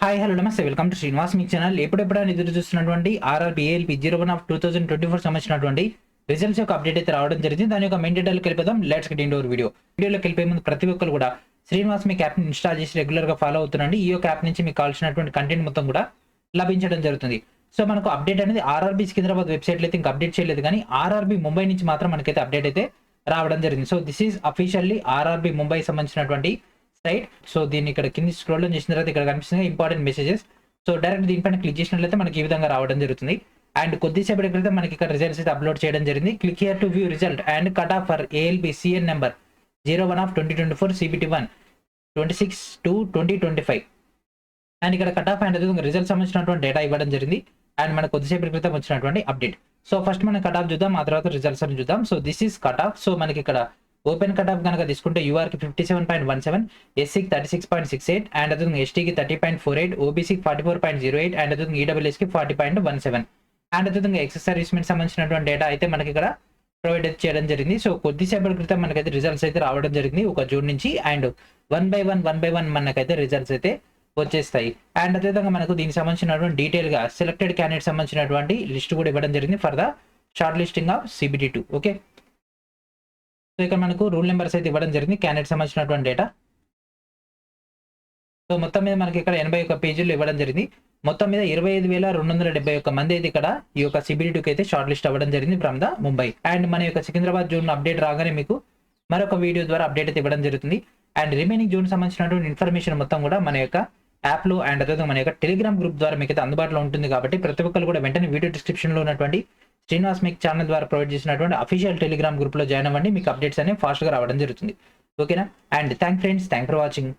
Hi hello నమస్తే welcome to Srinivas మీ channel. ఎప్పుడెప్పుడైనా ఎదురు చూస్తున్నటువంటి ఆర్ఆర్బి ఏఎల్పి 01 ఆఫ్ 2024 సంబంధించినటువంటి రిజల్ట్స్ యొక్క అప్డేట్ అయితే రావడం జరిగింది. దాని యొక్క మెయిన్ డీటెయిల్కి వెళ్ళిపోదాం. Let's get into video. వీడియోలోకి వెళ్ళిపోయే ముందు ప్రతి ఒక్కరు కూడా శ్రీనివాస్ మీకు యాప్ని ఇన్స్టాల్ చేసి రెగ్యులర్గా ఫాలో అవుతుండండి. ఈ యొక్క యాప్ నుంచి మీకు కావాల్సినటువంటి కంటెంట్ మొత్తం కూడా లభించడం జరుగుతుంది. సో మనకు అప్డేట్ అనేది ఆర్ఆర్బి సికింద్రాబాద్ వెబ్సైట్లో అయితే ఇంకా అప్డేట్ చేయలేదు, కానీ ఆర్ఆర్బి ముంబై నుంచి మాత్రం మనకైతే అప్డేట్ అయితే రావడం జరిగింది. So this is officially RRB Mumbai సంబంధించినటువంటి సైట్. సో దీన్ని ఇక్కడ కింది స్క్రోల్ డౌన్ చేసిన తర్వాత ఇక్కడ కనిపిస్తుంది ఇంపార్టెంట్ మెసేజెస్. సో డైరెక్ట్ దీనిపైన క్లిక్ చేసినట్లయితే మనకి ఈ విధంగా రావడం జరుగుతుంది. అండ్ కొద్దిసేపటి క్రితం మనకి ఇక్కడ రిజల్ట్స్ అయితే అప్లోడ్ చేయడం జరిగింది. Click here to view result and cut off for ALB CN number 01 of 2024 CBT1 26/2/2025. And ఇక్కడ కట్ ఆఫ్ అండ్ రిజల్ట్ సంబంధించినటువంటి డేటా ఇవ్వడం జరిగింది. అండ్ మనకు కొద్దిసేపటి క్రితం వచ్చినటువంటి అప్డేట్. సో ఫస్ట్ మనం కట్ ఆఫ్ చూద్దాం, ఆ తర్వాత రిజల్ట్స్ అని చూద్దాం. So this is cut off. So మనకి ఇక్కడ ఓపెన్ కట్ ఆఫ్ కనుక తీసుకుంటే యూఆర్కి 57.17, ఎస్సీకి 36.68, అండ్ అదే ఎస్టీకి 30.48, ఓబీసీకి 44.08, అండ్ అదే ఈడబ్ల్యూఎస్కి 40.17. అండ్ అదే ఎక్సెస్ సర్వీస్మెంట్ సంబంధించినటువంటి డేటా అయితే మనకి ఇక్కడ ప్రొవైడ్ చేయడం జరిగింది. సో కొద్దిసేపటి క్రితం మనకైతే రిజల్ట్స్ అయితే రావడం జరిగింది ఒక జూన్ నుంచి. అండ్ వన్ బై వన్ మనకైతే రిజల్ట్స్ అయితే వచ్చేస్తాయి. అండ్ అదేవిధంగా మనకు దీనికి సంబంధించినటువంటి డీటెయిల్గా సెలెక్టెడ్ క్యాండిడేట్ సంబంధించినటువంటి లిస్ట్ కూడా ఇవ్వడం జరిగింది for the short listing of CBT2. Okay, so ఇక్కడ మనకు రూల్ నెంబర్స్ అయితే ఇవ్వడం జరిగింది క్యాండిడేట్ సంబంధించినటువంటి డేటా. సో మొత్తం మీద మనకి ఇక్కడ 81 పేజీలు ఇవ్వడం జరిగింది. మొత్తం మీద 25,271 మంది అయితే ఇక్కడ ఈ యొక్క CBT2కి అయితే షార్ట్ లిస్ట్ అవ్వడం జరిగింది ఫ్రమ్ ద ముంబై. అండ్ మన యొక్క సికింద్రాబాద్ జోన్ అప్డేట్ రాగానే మీకు మరొక వీడియో ద్వారా అప్డేట్ అయితే ఇవ్వడం జరుగుతుంది. అండ్ రిమైనింగ్ జోన్ సంబంధించినటువంటి ఇన్ఫర్మేషన్ మొత్తం కూడా మన యొక్క యాప్లో అండ్ అదే మన యొక్క టెలిగ్రామ్ గ్రూప్ ద్వారా మీకు అయితే అందుబాటులో ఉంటుంది. కాబట్టి ప్రతి ఒక్కరు కూడా వెంటనే వీడియో డిస్క్రిప్షన్లో ఉన్నటువంటి శ్రీనివాస్ మీకు ఛానల్ ద్వారా ప్రొవైడ్ చేసినటువంటి అఫీషియల్ టెలిగ్రామ్ గ్రూప్లో జాయిన్ అవ్వండి. మీకు అప్డేట్స్ అనేవి ఫాస్ట్గా రావడం జరుగుతుంది. ఓకేనా? And thank for watching.